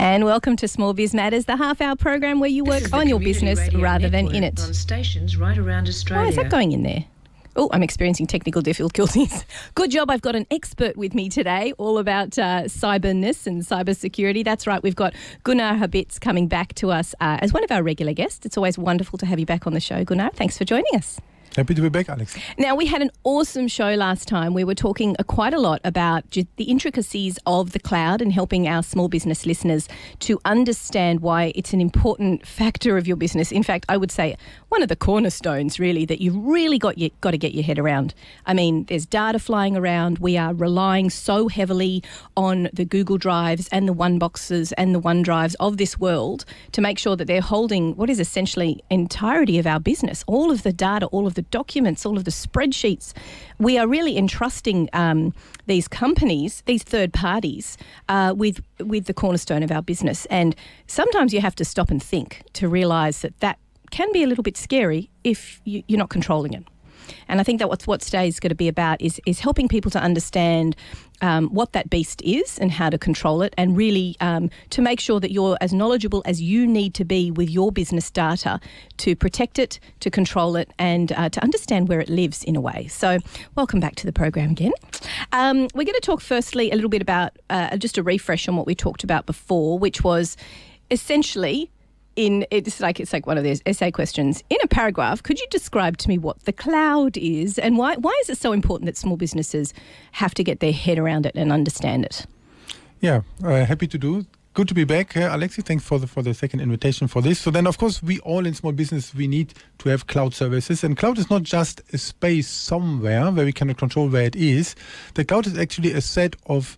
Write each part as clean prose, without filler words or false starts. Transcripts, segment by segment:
And welcome to Small Biz Matters, the half-hour program where you work on your business rather than in it. On stations right around Australia. Why is that going in there? Oh, I'm experiencing technical difficulties. Good job, I've got an expert with me today, all about cyberness and cybersecurity. That's right, we've got Gunnar Habitz coming back to us as one of our regular guests. It's always wonderful to have you back on the show, Gunnar. Thanks for joining us. Happy to be back, Alex. Now, we had an awesome show last time. We were talking quite a lot about the intricacies of the cloud and helping our small business listeners to understand why it's an important factor of your business. In fact, I would say one of the cornerstones, really, that you've really got to get your head around. I mean, there's data flying around. We are relying so heavily on the Google Drives and the OneBoxes and the OneDrives of this world to make sure that they're holding what is essentially entirety of our business, all of the data, all of the documents, all of the spreadsheets. We are really entrusting these companies, these third parties, with the cornerstone of our business. And sometimes you have to stop and think to realise that can be a little bit scary if you're not controlling it. And I think that what today is going to be about is helping people to understand what that beast is and how to control it, and really to make sure that you're as knowledgeable as you need to be with your business data to protect it, to control it, and to understand where it lives in a way. So welcome back to the program again. We're going to talk firstly a little bit about just a refresh on what we talked about before, which was essentially it's like one of those essay questions. In a paragraph, could you describe to me what the cloud is and why is it so important that small businesses have to get their head around it and understand it? Yeah, happy to do. Good to be back, Alexi. Thanks for the second invitation for this. So then, of course, we all in small business, we need to have cloud services. And cloud is not just a space somewhere where we cannot control where it is. The cloud is actually a set of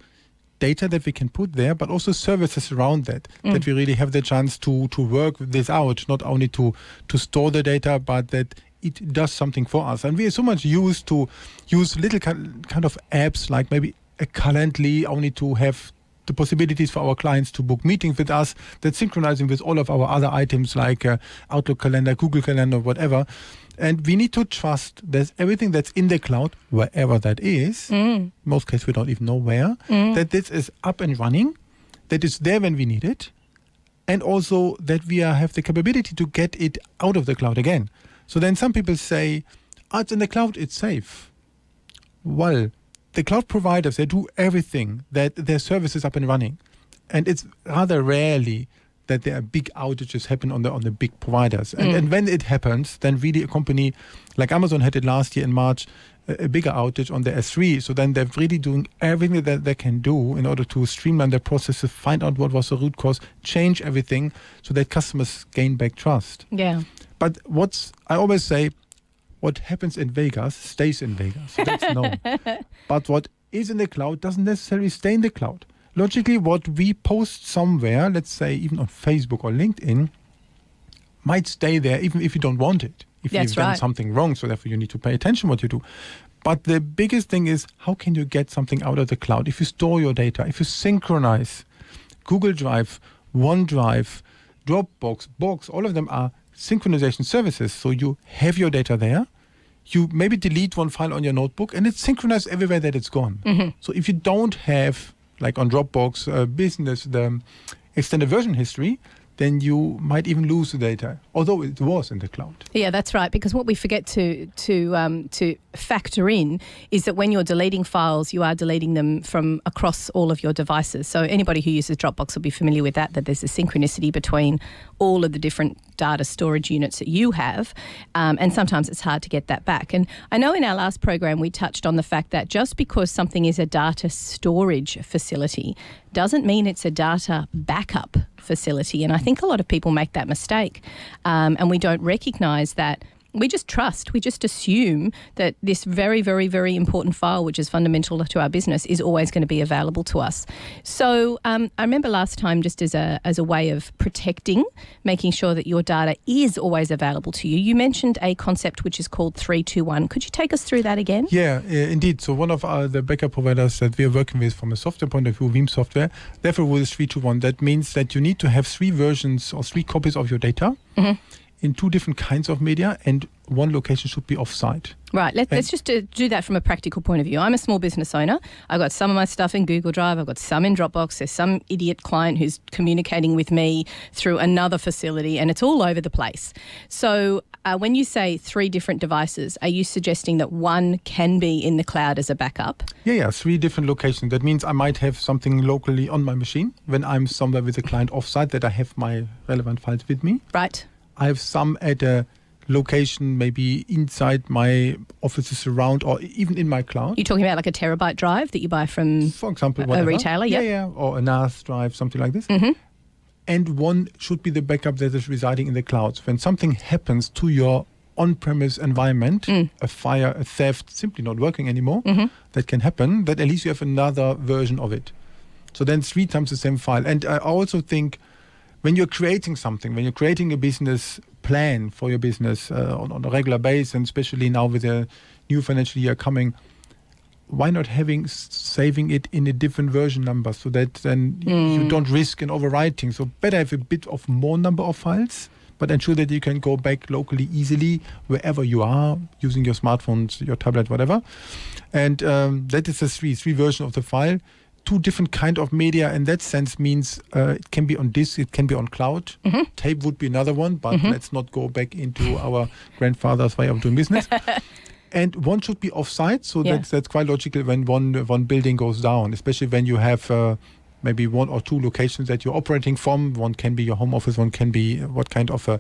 data that we can put there, but also services around that we really have the chance to work this out, not only to store the data, but that it does something for us. And we are so much used to use little kind of apps like maybe a Calendly, only to have the possibilities for our clients to book meetings with us, that's synchronizing with all of our other items like Outlook Calendar, Google Calendar, whatever. And we need to trust that everything that's in the cloud, wherever that is, in most cases we don't even know where, that this is up and running, that it's there when we need it, and also that we have the capability to get it out of the cloud again. So then some people say, it's in the cloud, it's safe. Well, the cloud providers, they do everything that their service is up and running. And it's rather rarely that there are big outages happen on the big providers. And when it happens, then really a company like Amazon had it last year in March, a bigger outage on the S3. So then they're really doing everything that they can do in order to streamline their processes, find out what was the root cause, change everything so that customers gain back trust. Yeah. But I always say, what happens in Vegas stays in Vegas. So that's known. But what is in the cloud doesn't necessarily stay in the cloud. Logically, what we post somewhere, let's say even on Facebook or LinkedIn, might stay there even if you don't want it. If you've done something wrong, so therefore you need to pay attention what you do. But the biggest thing is, how can you get something out of the cloud? If you store your data, if you synchronize Google Drive, OneDrive, Dropbox, Box, all of them are synchronization services. So you have your data there. You maybe delete one file on your notebook and it's synchronized everywhere that it's gone. So if you don't have, like on Dropbox Business, the extended version history, then you might even lose the data, although it was in the cloud. Yeah, that's right, because what we forget to factor in is that when you're deleting files, you are deleting them from across all of your devices. So anybody who uses Dropbox will be familiar with that there's a synchronicity between all of the different data storage units that you have, and sometimes it's hard to get that back. And I know in our last program we touched on the fact that just because something is a data storage facility doesn't mean it's a data backup facility. And I think a lot of people make that mistake, and we don't recognise that. We just assume that this very, very, very important file, which is fundamental to our business, is always going to be available to us. So I remember last time, just as a way of protecting, making sure that your data is always available to you, you mentioned a concept which is called 3-2-1. Could you take us through that again? Yeah, indeed. So one of the backup providers that we are working with from a software point of view, Veeam software, therefore with 3-2-1, that means that you need to have 3 versions or 3 copies of your data in 2 different kinds of media, and one location should be off-site. Right, let's just do that from a practical point of view. I'm a small business owner. I've got some of my stuff in Google Drive. I've got some in Dropbox. There's some idiot client who's communicating with me through another facility, and it's all over the place. So when you say 3 different devices, are you suggesting that one can be in the cloud as a backup? Yeah, 3 different locations. That means I might have something locally on my machine when I'm somewhere with a client off-site that I have my relevant files with me. Right. I have some at a location maybe inside my offices around or even in my cloud. You're talking about like a terabyte drive that you buy from, for example, a retailer? Yeah, or a NAS drive, something like this. Mm-hmm. And one should be the backup that is residing in the cloud. So when something happens to your on-premise environment, a fire, a theft, simply not working anymore, that can happen, that at least you have another version of it. So then 3 times the same file. And I also think when you're creating something, when you're creating a business plan for your business on a regular basis, and especially now with the new financial year coming, why not saving it in a different version number so that then you don't risk an overwriting? So better have a bit of more number of files, but ensure that you can go back locally easily wherever you are using your smartphones, your tablet, whatever. And that is the three version of the file. 2 different kind of media in that sense means it can be on disk, it can be on cloud. Tape would be another one, but let's not go back into our grandfather's way of doing business. And one should be off-site, so that's quite logical when one building goes down, especially when you have maybe 1 or 2 locations that you're operating from. One can be your home office, one can be what kind of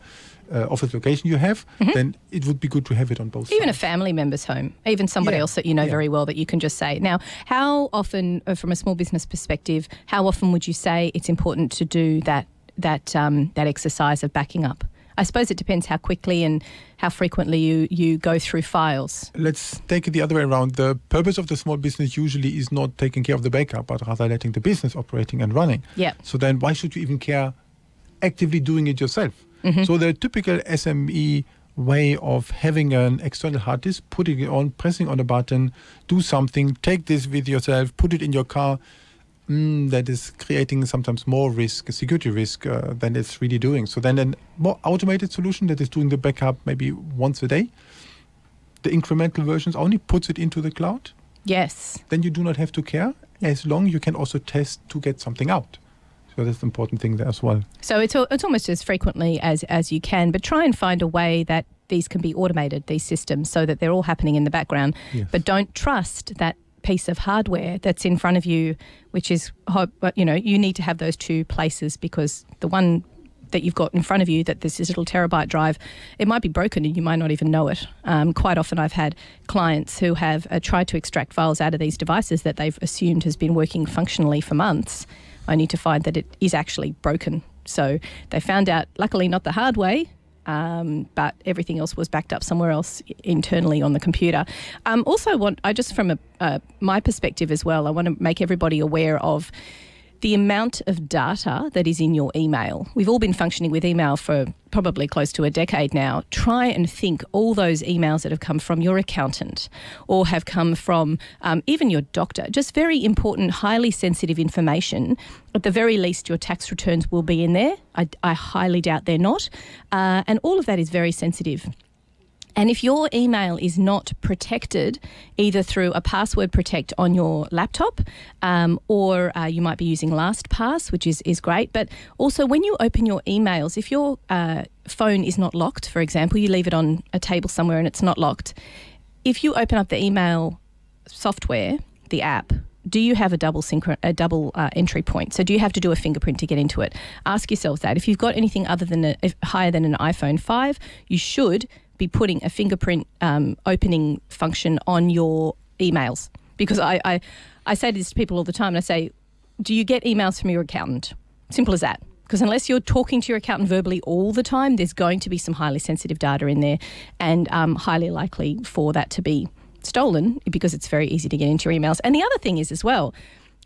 office location you have. Then it would be good to have it on both sides. Even a family member's home, even somebody else that you know very well that you can just say. Now, how often, from a small business perspective, how often would you say it's important to do that exercise of backing up? I suppose it depends how quickly and how frequently you go through files. Let's take it the other way around. The purpose of the small business usually is not taking care of the backup, but rather letting the business operating and running. Yeah. So then why should you even care actively doing it yourself? So the typical SME way of having an external hard disk, putting it on, pressing on a button, do something, take this with yourself, put it in your car, that is creating sometimes more risk, security risk, than it's really doing. So then a more automated solution that is doing the backup maybe once a day, the incremental versions only puts it into the cloud. Yes. Then you do not have to care, as long you can also test to get something out. So that's the important thing there as well. So it's almost as frequently as you can, but try and find a way that these can be automated, these systems, so that they're all happening in the background. Yes. But don't trust that piece of hardware that's in front of you, which is, you need to have those 2 places, because the one that you've got in front of you, that this little terabyte drive, it might be broken and you might not even know it. Quite often I've had clients who have tried to extract files out of these devices that they've assumed has been working functionally for months, only to find that it is actually broken. So they found out, luckily not the hard way, but everything else was backed up somewhere else internally on the computer. From my perspective as well, I want to make everybody aware of the amount of data that is in your email. We've all been functioning with email for probably close to a decade now. Try and think all those emails that have come from your accountant or have come from even your doctor, just very important, highly sensitive information. At the very least, your tax returns will be in there. I highly doubt they're not. And all of that is very sensitive. And if your email is not protected, either through a password protect on your laptop, or you might be using LastPass, which is great. But also when you open your emails, if your phone is not locked, for example, you leave it on a table somewhere and it's not locked. If you open up the email software, the app, do you have a double entry point? So do you have to do a fingerprint to get into it? Ask yourself that. If you've got anything other than higher than an iPhone 5, you should be putting a fingerprint opening function on your emails. Because I say this to people all the time, and I say, do you get emails from your accountant? Simple as that. Because unless you're talking to your accountant verbally all the time, there's going to be some highly sensitive data in there, and highly likely for that to be stolen, because it's very easy to get into your emails. And the other thing is as well,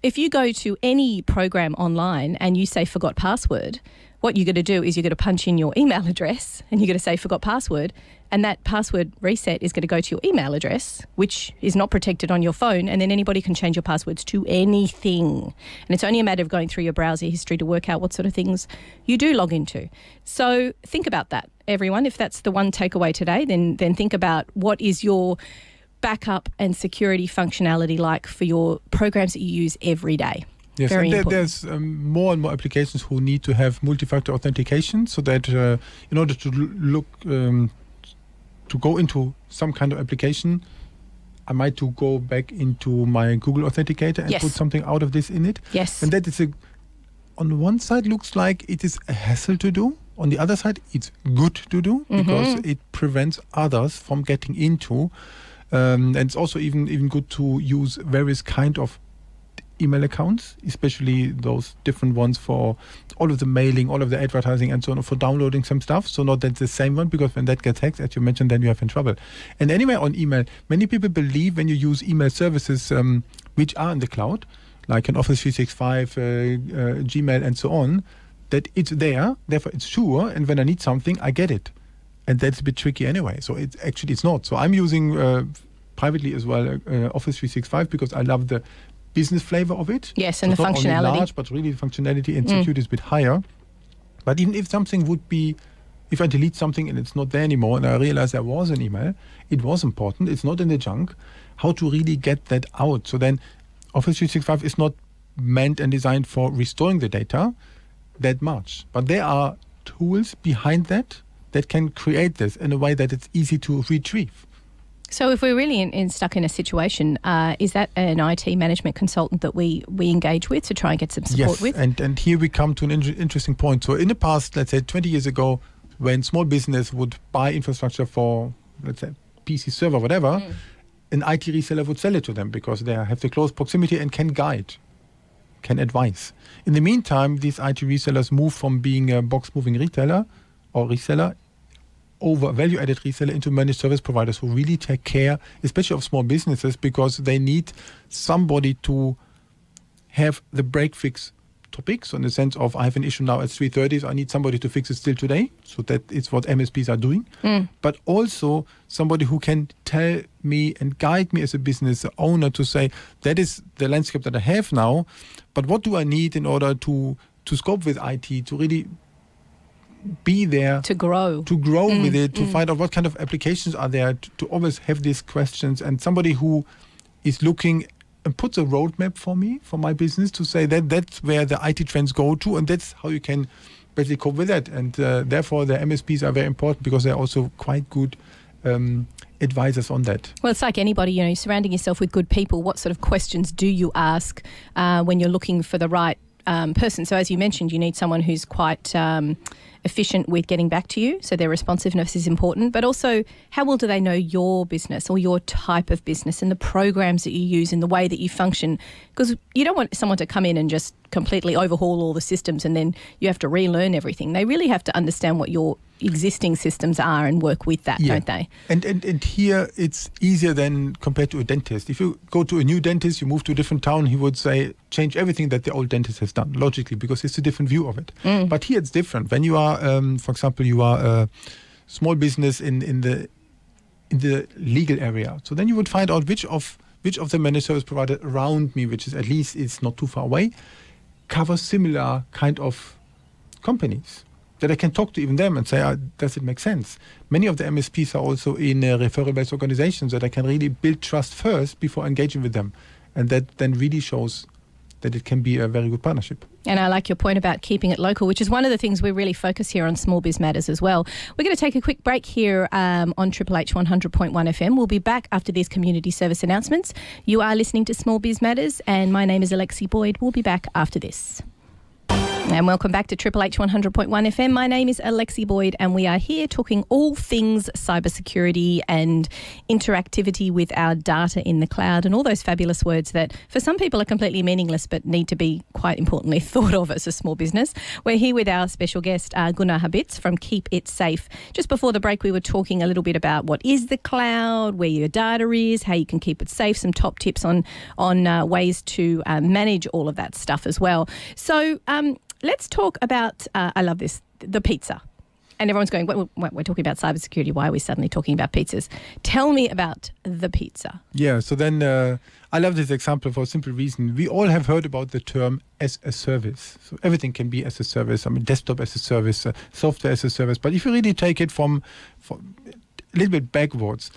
if you go to any program online and you say forgot password, what you're going to do is you're going to punch in your email address and you're going to say forgot password, and that password reset is going to go to your email address, which is not protected on your phone, and then anybody can change your passwords to anything. And it's only a matter of going through your browser history to work out what sort of things you do log into. So think about that, everyone. If that's the one takeaway today, then think about what is your backup and security functionality like for your programs that you use every day. Yes, Very and important. there's more and more applications who need to have multi-factor authentication, so that in order to to go into some kind of application, I might to go back into my Google Authenticator and Yes. put something out of this in it. Yes. And that is on one side looks like it is a hassle to do. On the other side, it's good to do because it prevents others from getting into. And it's also even good to use various kind of email accounts, especially those different ones for all of the mailing, all of the advertising and so on, for downloading some stuff. So not that the same one, because when that gets hacked, as you mentioned, then you have in trouble. And anyway, on email, many people believe when you use email services which are in the cloud, like an Office 365, Gmail and so on, that it's there, therefore it's sure, and when I need something, I get it. And that's a bit tricky anyway. So it's not. So I'm using privately as well Office 365 because I love the business flavor of it. Yes, and so the it's functionality. not only large, but really the functionality and security is a bit higher. But even if something would be, if I delete something and it's not there anymore, and I realize there was an email, it was important, it's not in the junk, how to really get that out. So then Office 365 is not meant and designed for restoring the data that much. But there are tools behind that can create this in a way that it's easy to retrieve. So if we're really stuck in a situation, is that an IT management consultant that we engage with to try and get some support with? Yes, and here we come to an interesting point. So in the past, let's say 20 years ago, when small business would buy infrastructure for, let's say, PC server, whatever, an IT reseller would sell it to them because they have the close proximity and can guide, can advise. In the meantime, these IT resellers move from being a box-moving retailer or reseller over value-added reseller into managed service providers who really take care, especially of small businesses, because they need somebody to have the break-fix topics, in the sense of I have an issue now at 3:30, so I need somebody to fix it still today. So that is what MSPs are doing. But also somebody who can tell me and guide me as a business owner to say, that is the landscape that I have now, but what do I need in order to scope with IT, to really be there, to grow with it, to find out what kind of applications are there, to always have these questions, and somebody who is looking and puts a roadmap for me, for my business, to say that that's where the IT trends go to, and that's how you can basically cope with that. And therefore the MSPs are very important because they're also quite good advisors on that. Well, it's like anybody, you're surrounding yourself with good people. What sort of questions do you ask when you're looking for the right person? So as you mentioned, you need someone who's quite efficient with getting back to you, so their responsiveness is important, but also how well do they know your business or your type of business and the programs that you use and the way that you function, because you don't want someone to come in and just completely overhaul all the systems and then you have to relearn everything. They really have to understand what your existing systems are and work with that, don't they? And here it's easier than compared to a dentist. If you go to a new dentist, you move to a different town, he would say change everything that the old dentist has done, logically, because it's a different view of it. But here it's different. When you are, for example, you are a small business in the legal area, so then you would find out which of the managed service providers around me, which is at least it's not too far away, cover similar kind of companies that I can talk to even them and say, does it make sense? Many of the MSPs are also in referral-based organizations that I can really build trust first before engaging with them. And that then really shows that it can be a very good partnership. And I like your point about keeping it local, which is one of the things we really focus here on Small Biz Matters as well. We're going to take a quick break here on Triple H 100.1 FM. We'll be back after these community service announcements. You are listening to Small Biz Matters, and my name is Alexi Boyd. We'll be back after this. And welcome back to Triple H 100.1 FM. My name is Alexi Boyd, and we are here talking all things cybersecurity and interactivity with our data in the cloud and all those fabulous words that for some people are completely meaningless but need to be quite importantly thought of as a small business. We're here with our special guest, Gunnar Habitz from Keep It Safe. Just before the break, we were talking a little bit about what is the cloud, where your data is, how you can keep it safe, some top tips on ways to manage all of that stuff as well. So, Let's talk about, I love this, the pizza. And everyone's going, we're talking about cybersecurity. Why are we suddenly talking about pizzas? Tell me about the pizza. Yeah, so then I love this example for a simple reason. We all have heard about the term as a service. So everything can be as a service. I mean, desktop as a service, software as a service. But if you really take it from a little bit backwards,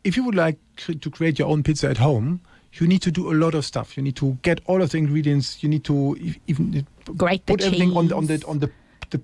if you would like to create your own pizza at home, you need to do a lot of stuff. You need to get all of the ingredients. You need to even put everything on the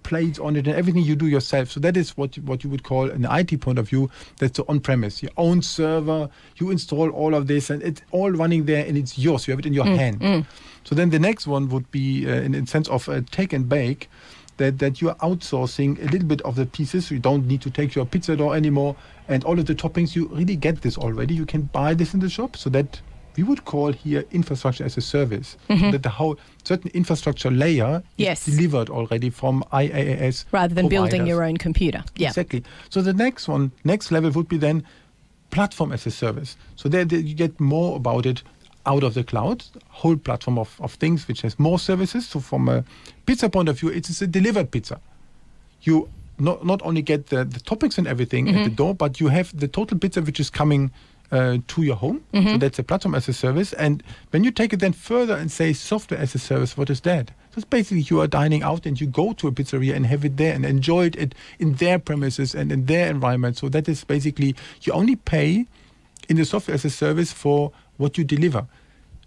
plates on it, and everything you do yourself. So that is what you would call, an IT point of view, that's the on-premise, your own server. You install all of this, and it's all running there, and it's yours. You have it in your hand. So then the next one would be, in the sense of take and bake, that you are outsourcing a little bit of the pieces. So you don't need to take your pizza dough anymore, and all of the toppings. You really get this already. You can buy this in the shop. So that we would call here infrastructure as a service. So that the whole certain infrastructure layer is delivered already from IaaS rather than providers. building your own computer. Yeah. Exactly. So the next level would be then platform as a service. So there you get more about it out of the cloud, whole platform of things which has more services. So from a pizza point of view, it is a delivered pizza. You not only get the toppings and everything at the door, but you have the total pizza which is coming to your home. So that's a platform as a service. And when you take it then further and say software as a service, what is that? So it's basically you are dining out and you go to a pizzeria and have it there and enjoy it in their premises and in their environment. So that is basically, you only pay in the software as a service for what you deliver.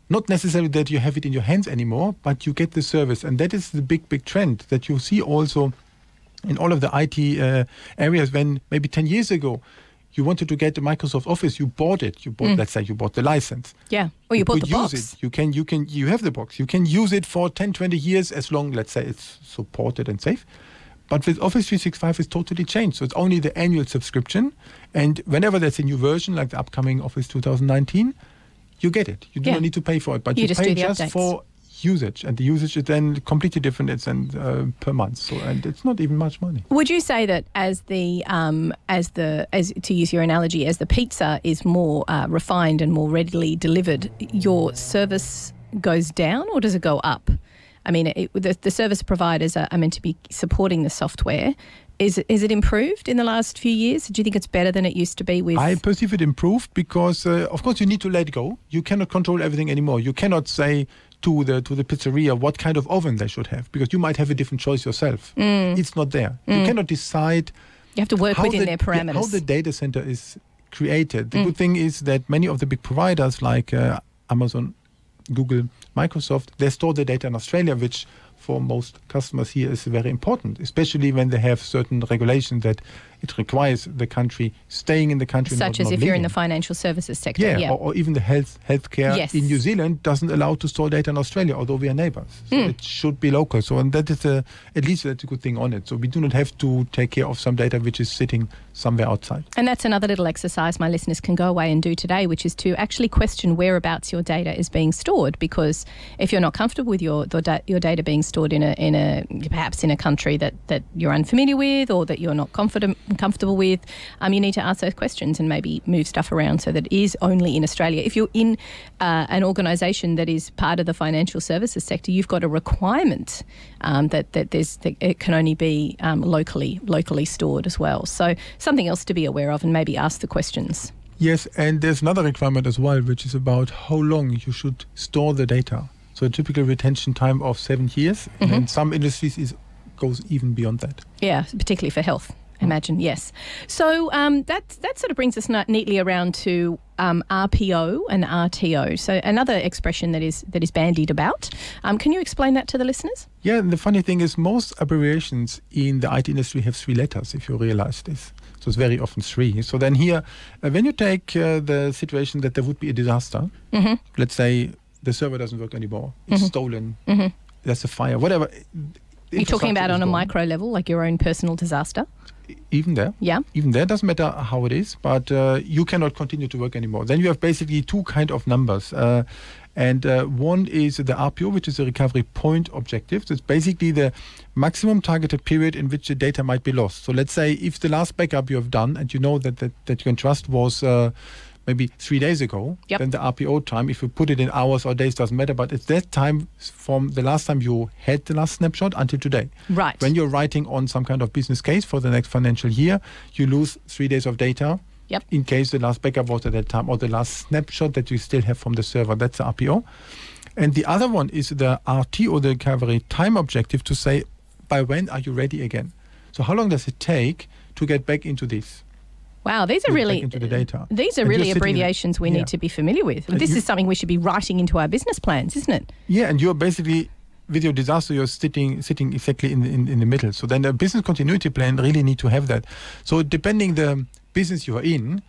Not necessarily that you have it in your hands anymore, but you get the service. And that is the big trend that you see also in all of the IT areas. When maybe 10 years ago, you wanted to get the Microsoft Office, you bought it. Let's say you bought the license. Yeah. Or you bought the box. Use it. You have the box. You can use it for 10, 20 years as long, let's say, it's supported and safe. But with Office 365, it's totally changed. So it's only the annual subscription. And whenever there's a new version, like the upcoming Office 2019, you get it. You do not need to pay for it. But you pay just for usage, and the usage is then completely different. It's per month, and it's not even much money. Would you say that as to use your analogy, as the pizza is more refined and more readily delivered, your service goes down, or does it go up? I mean, the service providers are meant to be supporting the software. Is it improved in the last few years? Do you think it's better than it used to be? I perceive it improved because, of course, you need to let go. You cannot control everything anymore. You cannot say to the pizzeria what kind of oven they should have, because you might have a different choice yourself. It's not there. You cannot decide. You have to work within their parameters. How the data center is created. The good thing is that many of the big providers like Amazon, Google, Microsoft, they store the data in Australia, which for most customers here is very important, especially when they have certain regulations that it requires the country staying in the country. Such as if you're in the financial services sector. Yeah. Or even the healthcare in New Zealand doesn't allow to store data in Australia, although we are neighbors. So it should be local. So, and that is at least that's a good thing on it. So we do not have to take care of some data which is sitting somewhere outside. And that's another little exercise my listeners can go away and do today, which is to actually question whereabouts your data is being stored. Because if you're not comfortable with your data being stored perhaps in a country that you're unfamiliar with, or that you're not comfortable with, you need to ask those questions and maybe move stuff around so that it is only in Australia. If you're in an organisation that is part of the financial services sector, you've got a requirement that it can only be locally stored as well. So something else to be aware of, and maybe ask the questions. Yes, and there's another requirement as well, which is about how long you should store the data. So a typical retention time of 7 years, and in some industries goes even beyond that. Yeah, particularly for health. Imagine, yes. So that sort of brings us neatly around to RPO and RTO. So another expression that is bandied about. Can you explain that to the listeners? Yeah, and the funny thing is most abbreviations in the IT industry have 3 letters, if you realize this. So it's very often 3. So then here, when you take the situation that there would be a disaster, let's say the server doesn't work anymore, it's stolen, there's a fire, whatever. You're talking about on a micro level, like your own personal disaster? Even there. Yeah. Even there, doesn't matter how it is, but you cannot continue to work anymore. Then you have basically 2 kind of numbers. And one is the RPO, which is the recovery point objective. So it's basically the maximum targeted period in which the data might be lost. So let's say if the last backup you have done, and you know that you can trust was maybe 3 days ago, Yep. then the RPO time, if you put it in hours or days, doesn't matter, but it's that time from the last time you had the last snapshot until today. Right. When you're writing on some kind of business case for the next financial year, you lose 3 days of data. Yep. In case the last backup was at that time, or the last snapshot that you still have from the server. That's the RPO. And the other one is the RTO, the recovery time objective, to say, by when are you ready again? So how long does it take to get back into this? Wow, these are Get really back into the data. These are And really you're sitting in- abbreviations we Yeah. need to be familiar with. This is something we should be writing into our business plans, isn't it? Yeah, and you're basically, with your disaster, you're sitting exactly in the middle. So then the business continuity plan really need to have that. So depending the business you are in,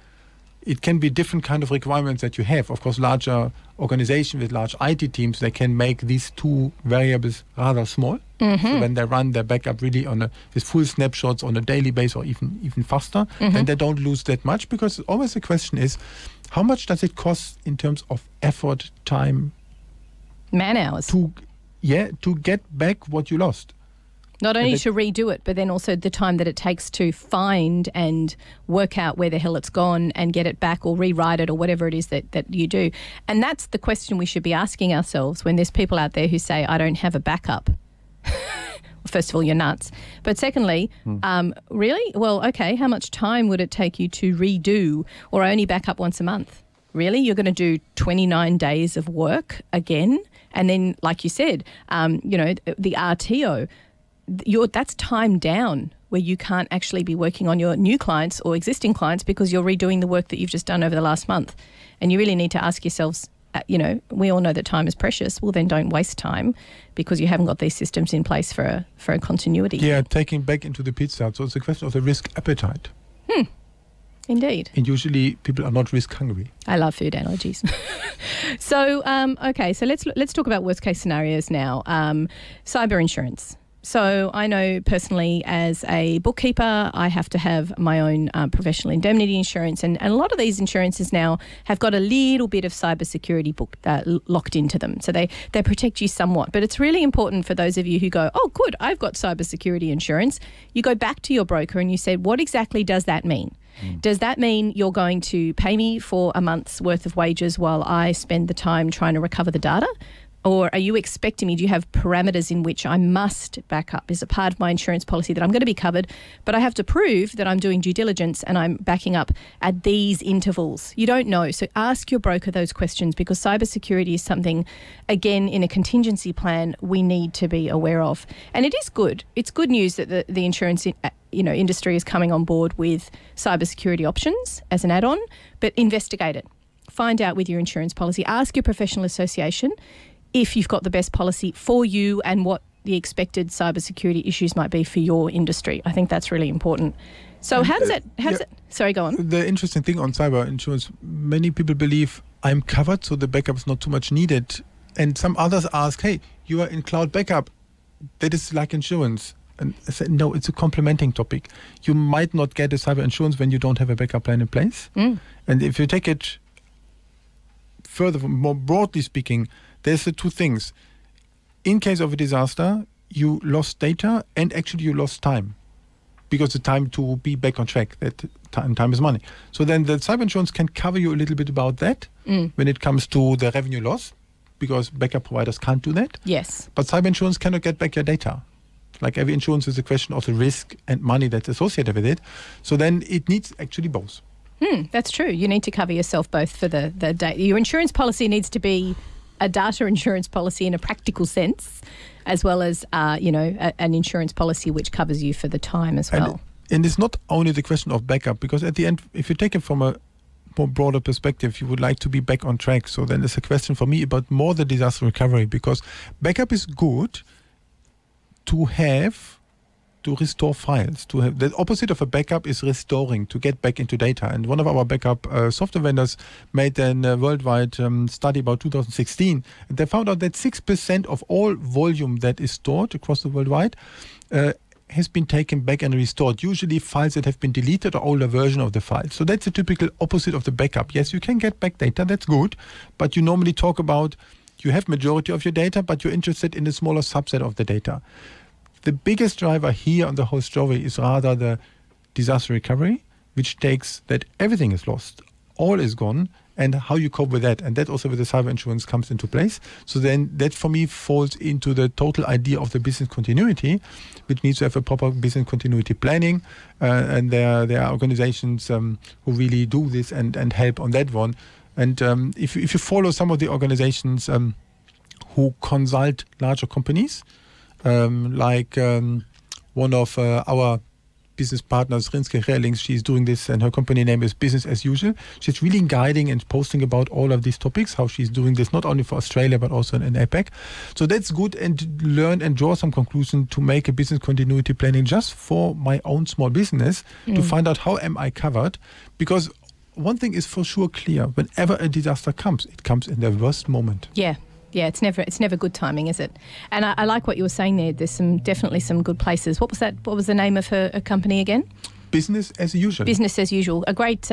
it can be different kind of requirements that you have. Of course, larger organization with large IT teams, they can make these two variables rather small. Mm-hmm. So when they run their backup really with full snapshots on a daily basis or even faster, Mm-hmm. then they don't lose that much, because always the question is, how much does it cost in terms of effort, time Man hours. to get back what you lost? Not only And to redo it, but then also the time that it takes to find and work out where the hell it's gone and get it back or rewrite it or whatever it is that you do. And that's the question we should be asking ourselves when there's people out there who say, I don't have a backup. First of all, you're nuts. But secondly, really? Well, okay, how much time would it take you to redo or only back up once a month? Really? You're going to do 29 days of work again? And then, like you said, the RTO, that's time down where you can't actually be working on your new clients or existing clients because you're redoing the work that you've just done over the last month. And you really need to ask yourselves, we all know that time is precious. Well, then don't waste time because you haven't got these systems in place for a continuity. Yeah, taking back into the pizza. So it's a question of the risk appetite. Indeed. And usually people are not risk hungry. I love food analogies. So let's talk about worst case scenarios now. Cyber insurance. So I know personally as a bookkeeper, I have to have my own professional indemnity insurance. And a lot of these insurances now have got a little bit of cybersecurity locked into them. So they protect you somewhat. But it's really important for those of you who go, oh, good, I've got cybersecurity insurance. You go back to your broker and you say, what exactly does that mean? Does that mean you're going to pay me for a month's worth of wages while I spend the time trying to recover the data? Or are you expecting me? Do you have parameters in which I must back up? Is it part of my insurance policy that I'm going to be covered, but I have to prove that I'm doing due diligence and I'm backing up at these intervals? You don't know. So ask your broker those questions because cybersecurity is something, again, in a contingency plan, we need to be aware of. And it is good. It's good news that the insurance industry is coming on board with cybersecurity options as an add-on, but investigate it. Find out with your insurance policy. Ask your professional association if you've got the best policy for you and what the expected cybersecurity issues might be for your industry. I think that's really important. So how does that sorry, go on. The interesting thing on cyber insurance, many people believe I'm covered, so the backup is not too much needed. And some others ask, hey, you are in cloud backup. That is like insurance. And I said, no, it's a complementing topic. You might not get a cyber insurance when you don't have a backup plan in place. And if you take it further, more broadly speaking, there's the two things. In case of a disaster, you lost data and actually you lost time because the time to be back on track, that time is money. So then the cyber insurance can cover you a little bit about that when it comes to the revenue loss because backup providers can't do that. Yes. But cyber insurance cannot get back your data. Like every insurance is a question of the risk and money that's associated with it. So then it needs actually both. That's true. You need to cover yourself both for the data. Your insurance policy needs to be a data insurance policy in a practical sense, as well as, an insurance policy which covers you for the time as well. And it's not only the question of backup, because at the end, if you take it from a more broader perspective, you would like to be back on track. So then there's a question for me about more the disaster recovery, because backup is good to have to restore files. To have the opposite of a backup is restoring, to get back into data. And one of our backup software vendors made a worldwide study about 2016. And they found out that 6% of all volume that is stored across the worldwide has been taken back and restored. Usually files that have been deleted or older version of the file. So that's a typical opposite of the backup. Yes, you can get back data, that's good. But you normally talk about you have majority of your data, but you're interested in a smaller subset of the data. The biggest driver here on the whole story is rather the disaster recovery, which takes that everything is lost. all is gone, and how you cope with that. And that also with the cyber insurance comes into place. So then that for me falls into the total idea of the business continuity, which needs to have a proper business continuity planning. And there are organizations who really do this and help on that one. And if you follow some of the organizations who consult larger companies, like one of our business partners, Rinske Relings, she's doing this, and her company name is Business as Usual. She's really guiding and posting about all of these topics, how she's doing this not only for Australia but also in APAC. So that's good, and learn and draw some conclusion to make a business continuity planning just for my own small business to find out how am I covered. Because one thing is for sure clear: whenever a disaster comes, it comes in the worst moment. Yeah, it's never good timing, is it? And I like what you were saying there. There's definitely some good places. What was that? What was the name of her company again? Business as Usual. Business as Usual. A great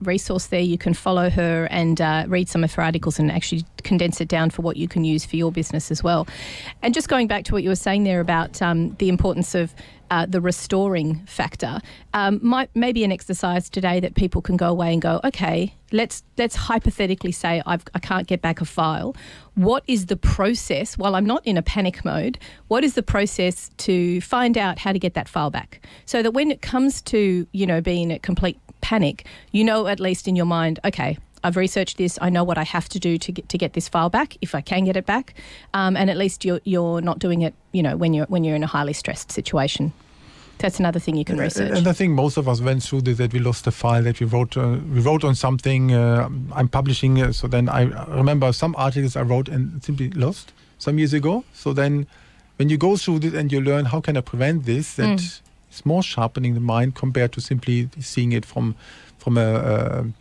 resource there. You can follow her and read some of her articles and actually condense it down for what you can use for your business as well. And just going back to what you were saying there about the importance of the restoring factor, maybe an exercise today that people can go away and go, okay, let's hypothetically say I can't get back a file. What is the process, while I'm not in a panic mode, what is the process to find out how to get that file back? So that when it comes to, being at complete panic, at least in your mind, okay, I've researched this. I know what I have to do to get this file back, if I can get it back, and at least you're not doing it, when you're in a highly stressed situation. That's another thing you can research. And I think most of us went through this, that we lost a file, that we wrote on something. I'm publishing, so then I remember some articles I wrote and simply lost some years ago. So then, when you go through this and you learn how can I prevent this, that is more sharpening the mind compared to simply seeing it from a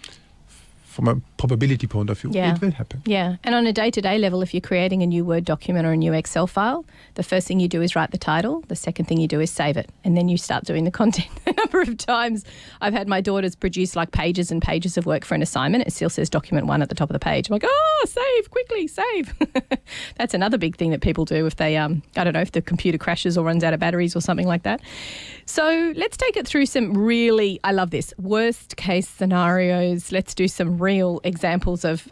probability point of view. Yeah. It will happen. Yeah. And on a day-to-day level, if you're creating a new Word document or a new Excel file, the first thing you do is write the title. The second thing you do is save it. And then you start doing the content. A number of times I've had my daughters produce like pages and pages of work for an assignment. It still says document 1 at the top of the page. I'm like, save, quickly, save. That's another big thing that people do if they, if the computer crashes or runs out of batteries or something like that. So let's take it through some really, I love this, worst case scenarios. Let's do some real examples of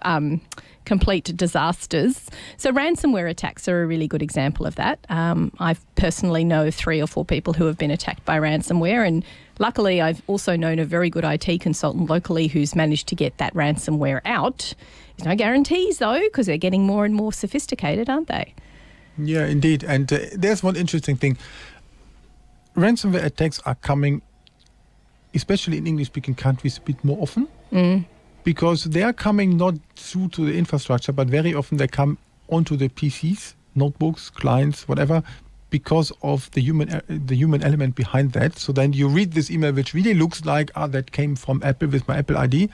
complete disasters. So ransomware attacks are a really good example of that. I personally know 3 or 4 people who have been attacked by ransomware, and luckily I've also known a very good IT consultant locally who's managed to get that ransomware out. There's no guarantees though, because they're getting more and more sophisticated, aren't they? Yeah, indeed. And there's one interesting thing. Ransomware attacks are coming, especially in English-speaking countries, a bit more often. Because they are coming not through to the infrastructure, but very often they come onto the PCs, notebooks, clients, whatever, because of the human element behind that. So then you read this email, which really looks like, that came from Apple with my Apple ID.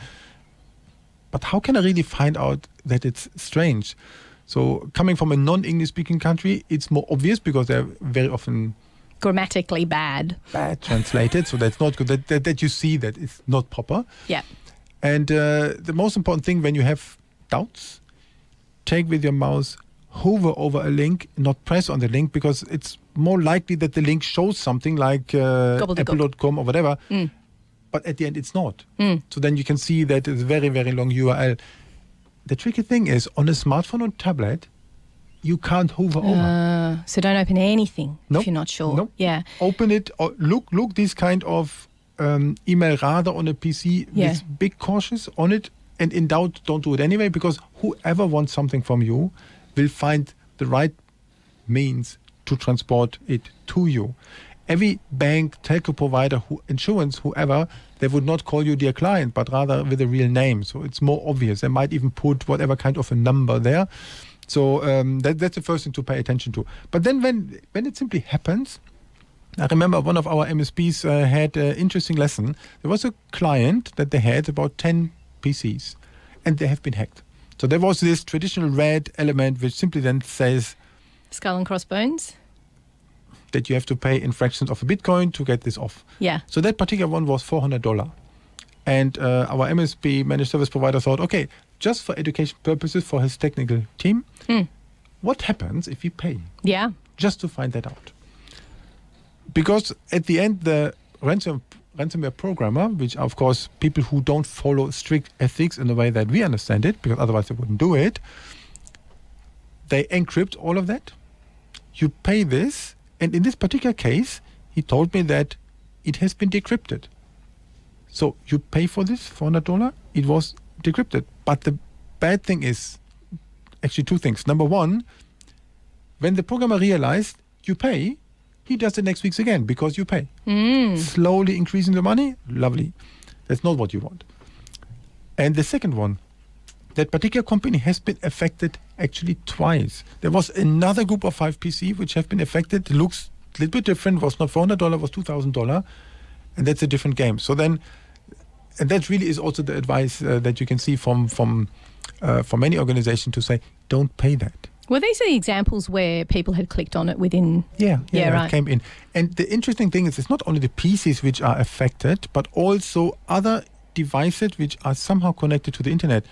But how can I really find out that it's strange? So coming from a non-English speaking country, it's more obvious because they're very often grammatically bad translated. So that's not good. That you see that it's not proper. Yeah. And the most important thing, when you have doubts, take with your mouse, hover over a link, not press on the link, because it's more likely that the link shows something like apple.com or whatever, but at the end it's not. So then you can see that it's a very, very long URL. The tricky thing is, on a smartphone or tablet, you can't hover over. So don't open anything if you're not sure. Nope. Yeah. Open it, or look these kind of email rather on a PC with big cautious on it, and in doubt, don't do it anyway, because whoever wants something from you will find the right means to transport it to you. Every bank, telco provider, insurance, whoever, they would not call you dear client, but rather with a real name. So it's more obvious. They might even put whatever kind of a number there. So that's the first thing to pay attention to. But then when it simply happens, I remember one of our MSPs had an interesting lesson. There was a client that they had about 10 PCs, and they have been hacked. So there was this traditional red element which simply then says skull and crossbones, that you have to pay in fractions of a Bitcoin to get this off. Yeah. So that particular one was $400. And our MSP, managed service provider, thought, okay, just for education purposes for his technical team, what happens if we pay? Yeah. Just to find that out. Because at the end, the ransom ransomware programmer, which are, of course, people who don't follow strict ethics in the way that we understand it, because otherwise they wouldn't do it. They encrypt all of that. You pay this, and in this particular case, he told me that it has been decrypted. So you pay for this, $400, it was decrypted. But the bad thing is, actually two things. Number one, when the programmer realized you pay, he does it next week again because you pay. Slowly increasing the money, lovely. That's not what you want. And the second one, that particular company has been affected actually twice. There was another group of 5 PC which have been affected. It looks a little bit different. Was not $400, was $2,000. And that's a different game. So then, and that really is also the advice that you can see from many organizations to say, don't pay that. Well, these are the examples where people had clicked on it within... Yeah, right. It came in. And the interesting thing is it's not only the PCs which are affected, but also other devices which are somehow connected to the internet.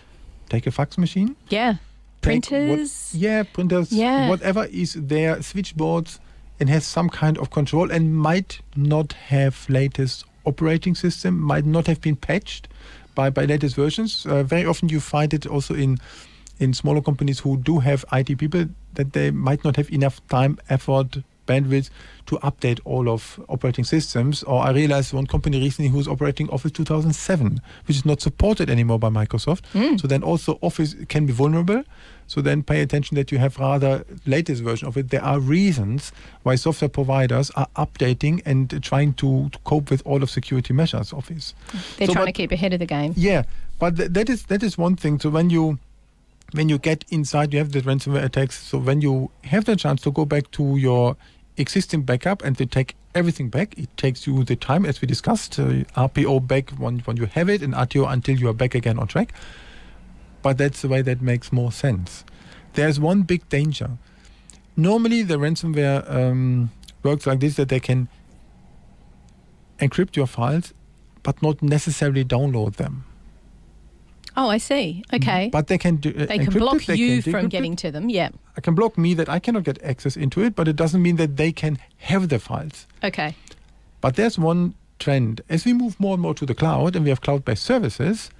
Take a fax machine. Yeah. Printers. Printers. Yeah. Whatever is there, switchboards, and has some kind of control and might not have latest operating system, might not have been patched by latest versions. Very often you find it also in smaller companies who do have IT people, that they might not have enough time, effort, bandwidth to update all of operating systems. Or I realized one company recently who's operating Office 2007, which is not supported anymore by Microsoft. So then also Office can be vulnerable. So then pay attention that you have rather latest version of it. There are reasons why software providers are updating and trying to cope with all of security measures of this. They're trying to keep ahead of the game. Yeah, but that is one thing. So when you get inside, you have the ransomware attacks. So when you have the chance to go back to your existing backup and to take everything back, it takes you the time, as we discussed, RPO back when you have it, and RTO until you are back again on track. But that's the way that makes more sense. There's one big danger. Normally, the ransomware works like this, that they can encrypt your files, but not necessarily download them. Oh, I see. Okay. But they can they can block you from getting to them. Yeah. I can block me that I cannot get access into it, but it doesn't mean that they can have the files. Okay. But there's one trend. As we move more and more to the cloud and we have cloud-based services,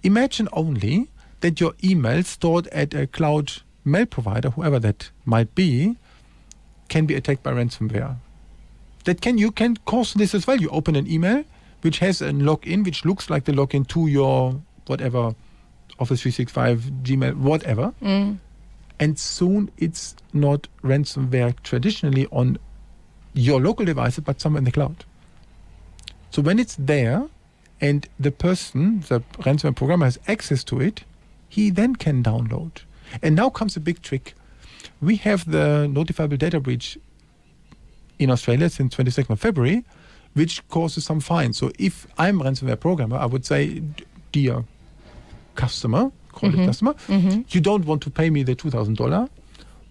imagine only that your email stored at a cloud mail provider, whoever that might be, can be attacked by ransomware. You can cause this as well. You open an email which has a login, which looks like the login to your whatever, Office 365, Gmail, whatever. And soon it's not ransomware traditionally on your local devices, but somewhere in the cloud. So when it's there and the person, the ransomware programmer, has access to it, he then can download. And now comes a big trick. We have the notifiable data breach in Australia since 22nd of February, which causes some fines. So if I'm a ransomware programmer, I would say, dear customer, call it customer, you don't want to pay me the $2,000.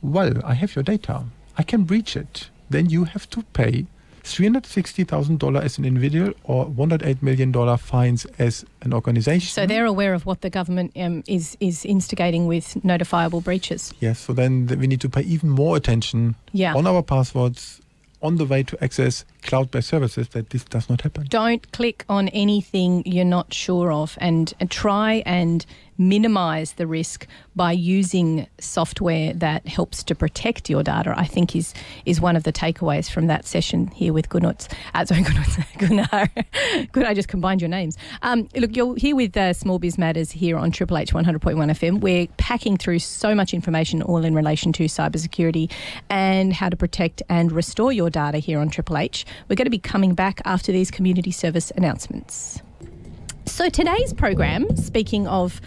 Well, I have your data. I can breach it. Then you have to pay $360,000 as an individual or $1.8 million fines as an organization. So they're aware of what the government is instigating with notifiable breaches. Yes, so then we need to pay even more attention on our passwords, on the way to access cloud-based services, that this does not happen. Don't click on anything you're not sure of, and try and minimize the risk by using software that helps to protect your data, I think is one of the takeaways from that session here with Gunnar. Good, I just combined your names. Look, you're here with Small Biz Matters here on Triple H 100.1 FM. We're packing through so much information all in relation to cybersecurity and how to protect and restore your data here on Triple H. We're going to be coming back after these community service announcements. So today's program, speaking of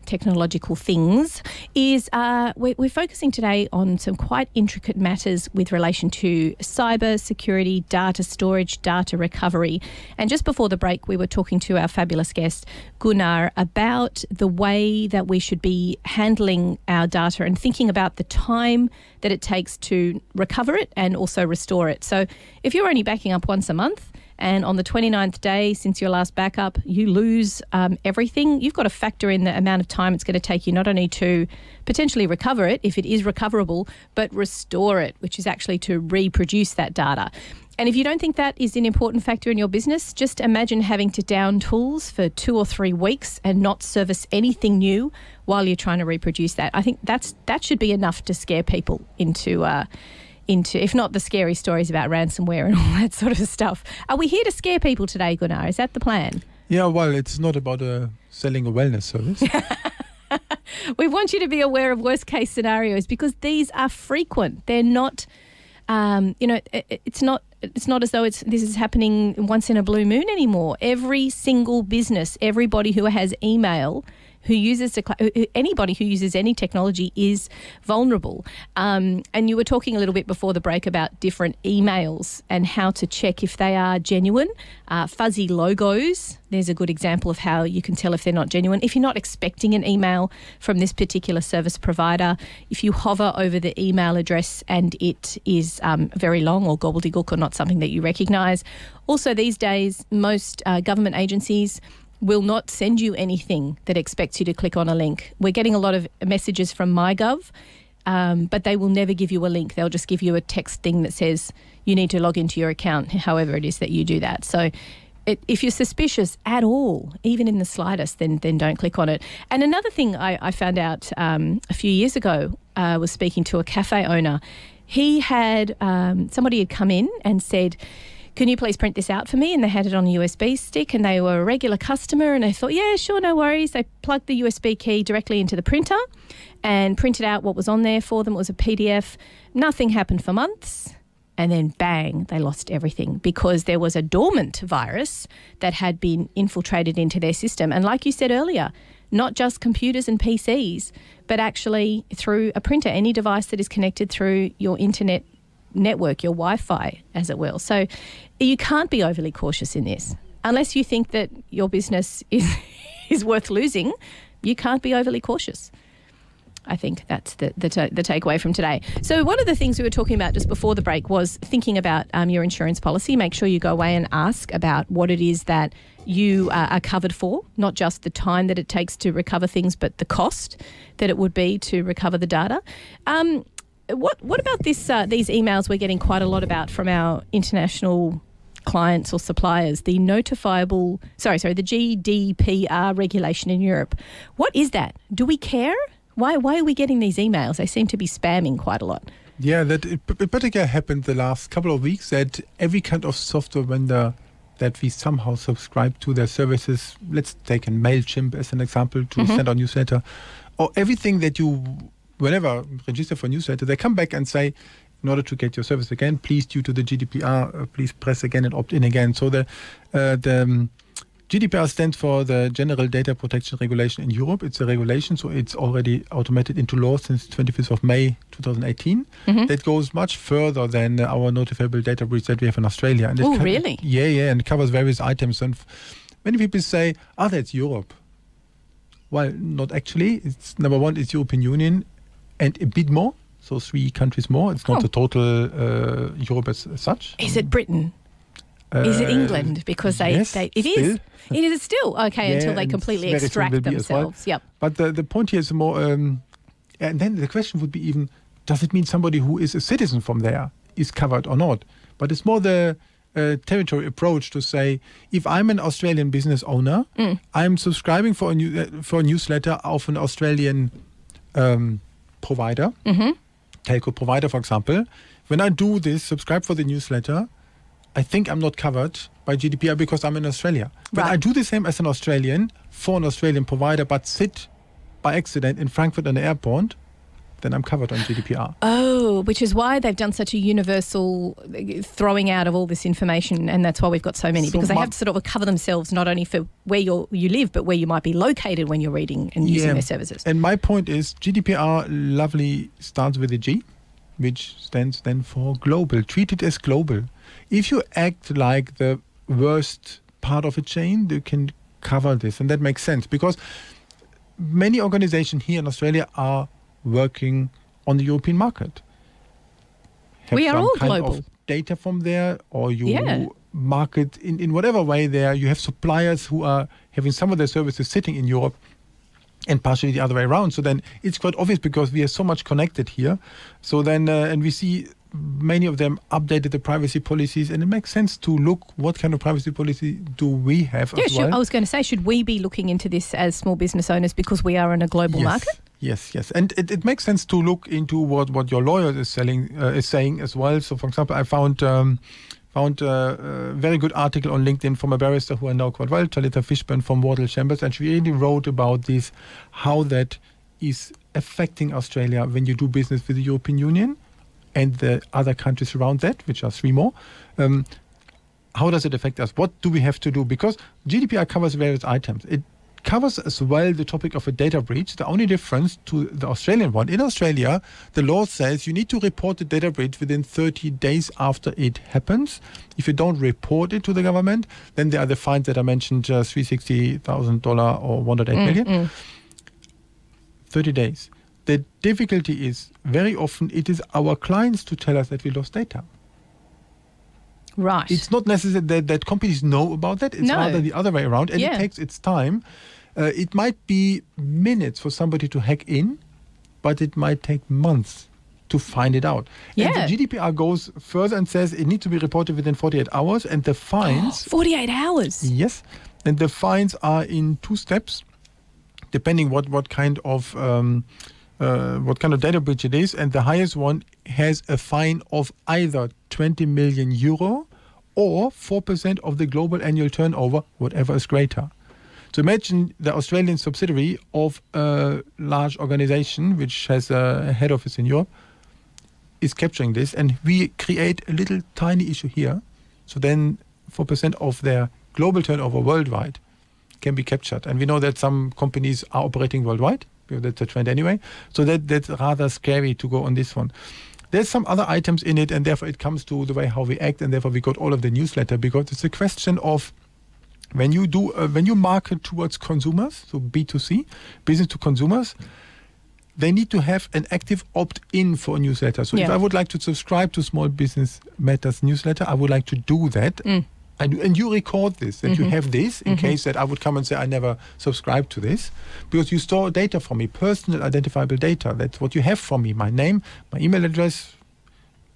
technological things, is we're focusing today on some quite intricate matters with relation to cyber security, data storage, data recovery. And just before the break, we were talking to our fabulous guest, Gunnar, about the way that we should be handling our data and thinking about the time that it takes to recover it and also restore it. So if you're only backing up once a month, and on the 29th day since your last backup, you lose everything, you've got to factor in the amount of time it's going to take you not only to potentially recover it, if it is recoverable, but restore it, which is actually to reproduce that data. And if you don't think that is an important factor in your business, just imagine having to down tools for 2 or 3 weeks and not service anything new while you're trying to reproduce that. I think that should be enough to scare people into, if not the scary stories about ransomware and all that sort of stuff. Are we here to scare people today, Gunnar? Is that the plan? Yeah, well, it's not about selling a wellness service. We want you to be aware of worst case scenarios because these are frequent. They're not, it's not as though this is happening once in a blue moon anymore. Every single business, everybody who has email, anybody who uses any technology is vulnerable. And you were talking a little bit before the break about different emails and how to check if they are genuine. Fuzzy logos, there's a good example of how you can tell if they're not genuine. If you're not expecting an email from this particular service provider, if you hover over the email address and it is very long or gobbledygook or not something that you recognise. Also these days, most government agencies will not send you anything that expects you to click on a link. We're getting a lot of messages from MyGov, but they will never give you a link. They'll just give you a text thing that says you need to log into your account, however it is that you do that. So if you're suspicious at all, even in the slightest, then don't click on it. And another thing I found out a few years ago, was speaking to a cafe owner. He had, somebody had come in and said, can you please print this out for me? And they had it on a USB stick and they were a regular customer and they thought, yeah, sure, no worries. They plugged the USB key directly into the printer and printed out what was on there for them. It was a PDF. Nothing happened for months. And then bang, they lost everything because there was a dormant virus that had been infiltrated into their system. And like you said earlier, not just computers and PCs, but actually through a printer, any device that is connected through your internet network, your Wi-Fi, as it will. So you can't be overly cautious in this. Unless you think that your business is worth losing, you can't be overly cautious. I think that's the takeaway from today. So one of the things we were talking about just before the break was thinking about your insurance policy. Make sure you go away and ask about what it is that you are covered for, not just the time that it takes to recover things, but the cost that it would be to recover the data. What about these emails we're getting quite a lot about from our international clients or suppliers, the the GDPR regulation in Europe? What is that? Do we care? Why are we getting these emails? They seem to be spamming quite a lot. Yeah, that in particular happened the last couple of weeks that every kind of software vendor that we somehow subscribe to their services, let's take a MailChimp as an example to send our newsletter, or everything that you, whenever register for newsletter, they come back and say, in order to get your service again, please, due to the GDPR, please press again and opt in again. So the GDPR stands for the General Data Protection Regulation in Europe. It's a regulation, so it's already automated into law since 25th of May 2018. That goes much further than our notifiable data breach that we have in Australia. And really? Yeah, and covers various items. And many people say, that's Europe. Well, not actually. It's number one, it's European Union and a bit more, so 3 countries more. It's not the total Europe as such. Is it Britain? Is it England? Because it is still okay until they completely extract themselves. Well. Yep. But the point here is more, and then the question would be even, does it mean somebody who is a citizen from there is covered or not? But it's more the territory approach to say, if I'm an Australian business owner, I'm subscribing for a newsletter of an Australian provider, telco provider, for example. When I do this, subscribe for the newsletter, I think I'm not covered by GDPR because I'm in Australia. When I do the same as an Australian for an Australian provider, but sit by accident in Frankfurt on the airport, then I'm covered on GDPR. Oh, which is why they've done such a universal throwing out of all this information, and that's why we've got so many, because they have to sort of cover themselves not only for where you live, but where you might be located when you're reading and using their services. And my point is, GDPR lovely starts with a G, which stands then for global. Treat it as global. If you act like the worst part of a chain, you can cover this, and that makes sense because many organizations here in Australia are working on the European market. We are all global. Of data from there, or you market in whatever way there. You have suppliers who are having some of their services sitting in Europe and partially the other way around. So then it's quite obvious because we are so much connected here. So then, and we see many of them updated the privacy policies, and it makes sense to look what kind of privacy policy do we have as well. I was going to say, should we be looking into this as small business owners because we are in a global market? Yes. And it makes sense to look into what your lawyer is saying as well. So, for example, I found a very good article on LinkedIn from a barrister who I know quite well, Talita Fishburne from Wardle Chambers, and she really wrote about this, how that is affecting Australia when you do business with the European Union and the other countries around that, which are 3 more. How does it affect us? What do we have to do? Because GDPR covers various items. It covers as well the topic of a data breach. The only difference to the Australian one, in Australia, the law says you need to report the data breach within 30 days after it happens. If you don't report it to the government, then there are the fines that I mentioned, $360,000 or $1.8 million. 30 days. The difficulty is very often it is our clients to tell us that we lost data. Right. It's not necessary that companies know about that. It's rather the other way around, and it takes its time. It might be minutes for somebody to hack in, but it might take months to find it out. Yeah. And the GDPR goes further and says it needs to be reported within 48 hours, and the fines... 48 hours? Yes. And the fines are in 2 steps, depending what kind of data breach it is, and the highest one has a fine of either 20 million euro or 4% of the global annual turnover, whatever is greater. So imagine the Australian subsidiary of a large organization which has a head office in Europe is capturing this, and we create a little tiny issue here. So then 4% of their global turnover worldwide can be captured. And we know that some companies are operating worldwide. That's a trend anyway. So that's rather scary to go on this one. There's some other items in it, and therefore it comes to the way how we act, and therefore we got all of the newsletter, because it's a question of when you market towards consumers, so B2C, business to consumers, they need to have an active opt-in for a newsletter. So if I would like to subscribe to Small Business Matters newsletter, I would like to do that. And you record this, and you have this in case that I would come and say, I never subscribed to this, because you store data from me, personal identifiable data. That's what you have from me, my name, my email address,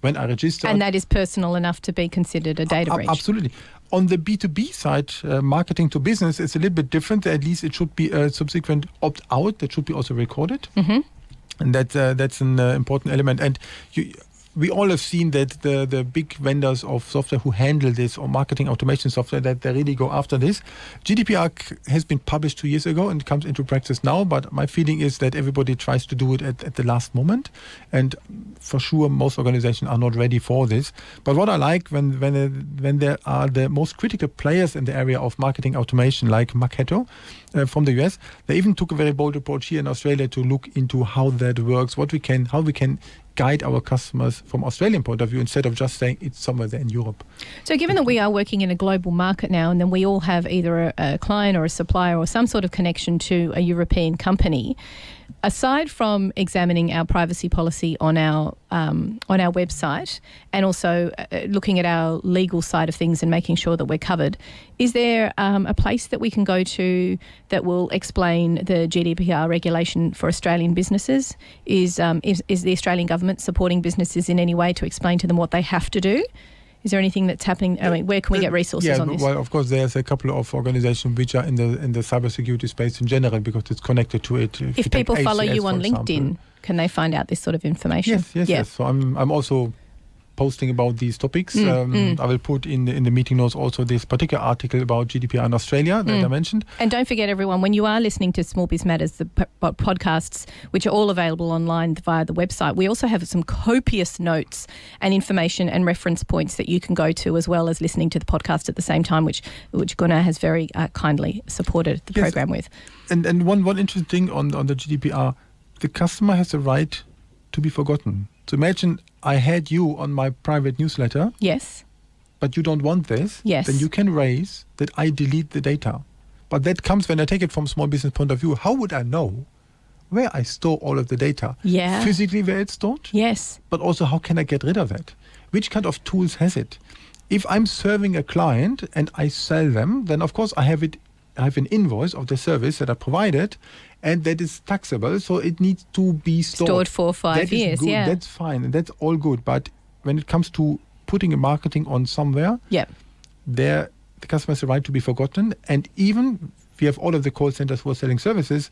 when I register. And that is personal enough to be considered a data breach. Absolutely. On the B2B side, marketing to business, it's a little bit different. At least it should be a subsequent opt-out that should be also recorded. And that's an important element. And we all have seen that the big vendors of software who handle this, or marketing automation software, that they really go after this. GDPR has been published 2 years ago and comes into practice now, but my feeling is that everybody tries to do it at the last moment, and for sure most organizations are not ready for this. But what I like when there are the most critical players in the area of marketing automation, like Marketo from the US, they even took a very bold approach here in Australia to look into how that works, how we can guide our customers from Australian point of view, instead of just saying it's somewhere there in Europe. So given that we are working in a global market now, and then we all have either a client or a supplier or some sort of connection to a European company, aside from examining our privacy policy on our website, and also looking at our legal side of things and making sure that we're covered, is there a place that we can go to that will explain the GDPR regulation for Australian businesses? Is the Australian government supporting businesses in any way to explain to them what they have to do? Is there anything that's happening? I mean, where can we get resources on this? Well, of course, there's a couple of organizations which are in the cybersecurity space in general, because it's connected to it. If people follow you on LinkedIn, can they find out this sort of information? Yes. So I'm also posting about these topics. I will put in the meeting notes also this particular article about GDPR in Australia that I mentioned. And don't forget, everyone, when you are listening to Small Biz Matters, the podcasts, which are all available online via the website, we also have some copious notes and information and reference points that you can go to, as well as listening to the podcast at the same time, which Gunnar has very kindly supported the program with. And one interesting thing on the GDPR, the customer has the right to be forgotten. So imagine I had you on my private newsletter. Yes. But you don't want this. Yes. Then you can raise that I delete the data. But that comes when I take it from small business point of view. How would I know where I store all of the data? Yeah. Physically where it's stored? Yes. But also, how can I get rid of that? Which kind of tools has it? If I'm serving a client and I sell them, then of course I have an invoice of the service that I provided, and that is taxable, so it needs to be stored for 5 years. Good. Yeah, that's fine, and that's all good. But when it comes to putting a marketing on somewhere, the customer has the right to be forgotten. And even we have all of the call centers who are selling services,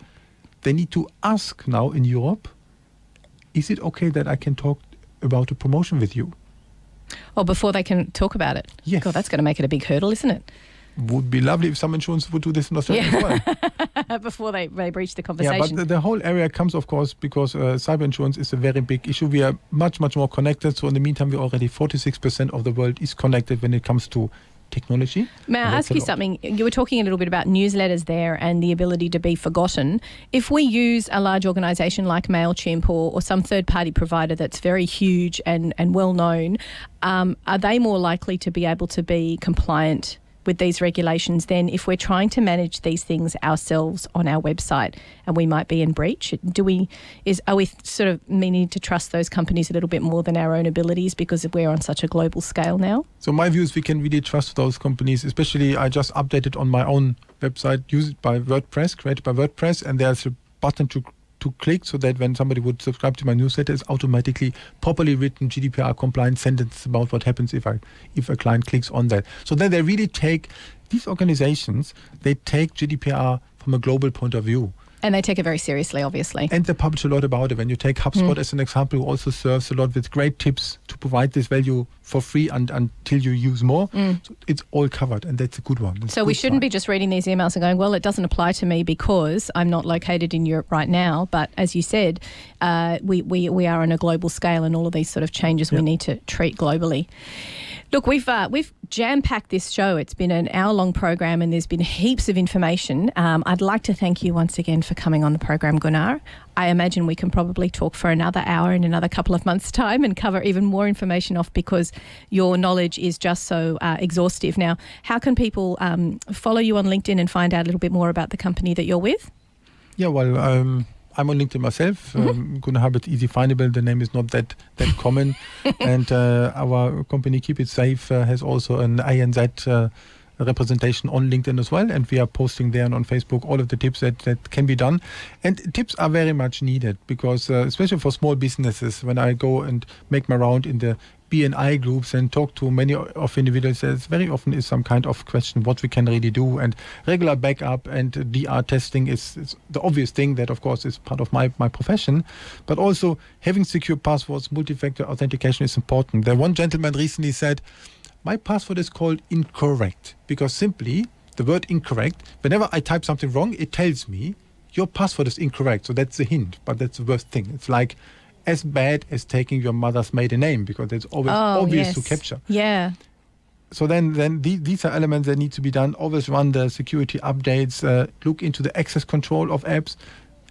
they need to ask now in Europe, is it okay that I can talk about a promotion with you? Or before they can talk about it. Yes. God, that's going to make it a big hurdle, isn't it? Would be lovely if some insurance would do this in Australia as well. Before they breach the conversation. Yeah, but the whole area comes, of course, because cyber insurance is a very big issue. We are much, much more connected. So in the meantime, we're already 46% of the world is connected when it comes to technology. May I ask you something? You were talking a little bit about newsletters there and the ability to be forgotten. If we use a large organisation like MailChimp or some third-party provider that's very huge and well-known, are they more likely to be able to be compliant with these regulations than if we're trying to manage these things ourselves on our website and we might be in breach? Are we sort of meaning to trust those companies a little bit more than our own abilities because we're on such a global scale now? So my view is we can really trust those companies, especially I just updated on my own website, used by WordPress, created by WordPress, and there's a button to click so that when somebody would subscribe to my newsletter, it's automatically properly written GDPR compliant sentence about what happens if a client clicks on that. So then they really take, these organizations, they take GDPR from a global point of view. And they take it very seriously, obviously. And they publish a lot about it. When you take HubSpot as an example, who also serves a lot with great tips to provide this value for free until you use more. So it's all covered, and that's a good one. So we shouldn't be just reading these emails and going, well, it doesn't apply to me because I'm not located in Europe right now. But as you said, we are on a global scale, and all of these sort of changes we need to treat globally. Look, we've jam-packed this show. It's been an hour-long program and there's been heaps of information. I'd like to thank you once again for coming on the program, Gunnar. I imagine we can probably talk for another hour in another couple of months' time and cover even more information off because your knowledge is just so exhaustive. Now, how can people follow you on LinkedIn and find out a little bit more about the company that you're with? Yeah, well, I'm on LinkedIn myself. Gunnar Habit, easy findable. The name is not that common. And our company, Keep It Safe, has also an ANZ representation on LinkedIn as well. And we are posting there and on Facebook all of the tips that can be done. And tips are very much needed because, especially for small businesses, when I go and make my round in the BNI groups and talk to many of individuals, there's very often is some kind of question what we can really do, and regular backup and DR testing is the obvious thing that of course is part of my profession, but also having secure passwords, multi-factor authentication is important. There one gentleman recently said, my password is called incorrect because simply the word incorrect, whenever I type something wrong, it tells me your password is incorrect. So that's a hint, but that's the worst thing. It's like as bad as taking your mother's maiden name because it's always obvious to capture. Yeah. So then these are elements that need to be done. Always run the security updates, look into the access control of apps.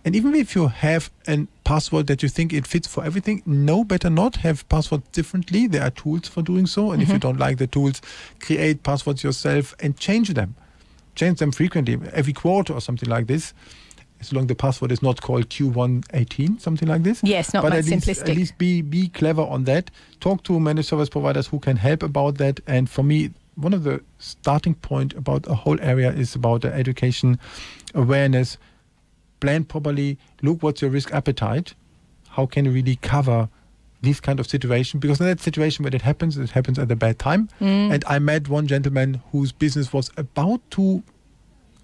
And even if you have a password that you think it fits for everything, no, better not have passwords differently. There are tools for doing so. And if you don't like the tools, create passwords yourself and change them. Change them frequently, every quarter or something like this. As long as the password is not called Q118, something like this. Yes, not much simplistic. At least be clever on that. Talk to managed service providers who can help about that. And for me, one of the starting point about a whole area is about education, awareness, plan properly, look what's your risk appetite, how can you really cover this kind of situation, because in that situation when it happens at a bad time. And I met one gentleman whose business was about to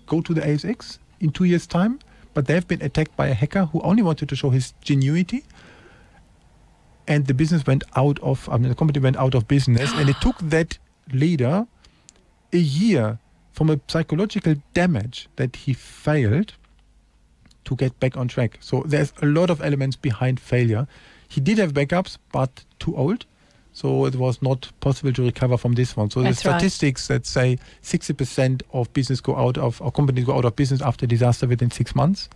go to the ASX in 2 years' time, but they have been attacked by a hacker who only wanted to show his genuity. And the business went out of, the company went out of business. And it took that leader a year from a psychological damage that he failed to get back on track. So there's a lot of elements behind failure. He did have backups, but too old. So it was not possible to recover from this one. So the statistics that say 60% of business go out of, or companies go out of business after disaster within 6 months.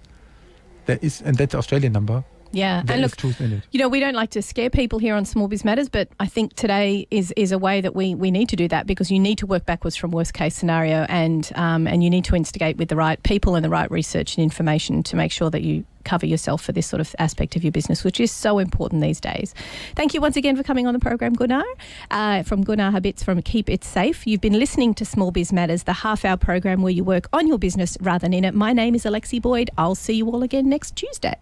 There is, and that's the Australian number. Yeah, there is truth in it. You know, we don't like to scare people here on Small Biz Matters, but I think today is a way that we need to do that, because you need to work backwards from worst case scenario, and you need to instigate with the right people and the right research and information to make sure that you cover yourself for this sort of aspect of your business, which is so important these days. Thank you once again for coming on the program, Gunnar. From Gunnar Habits from Keep It Safe. You've been listening to Small Biz Matters, the half-hour program where you work on your business rather than in it. My name is Alexi Boyd. I'll see you all again next Tuesday.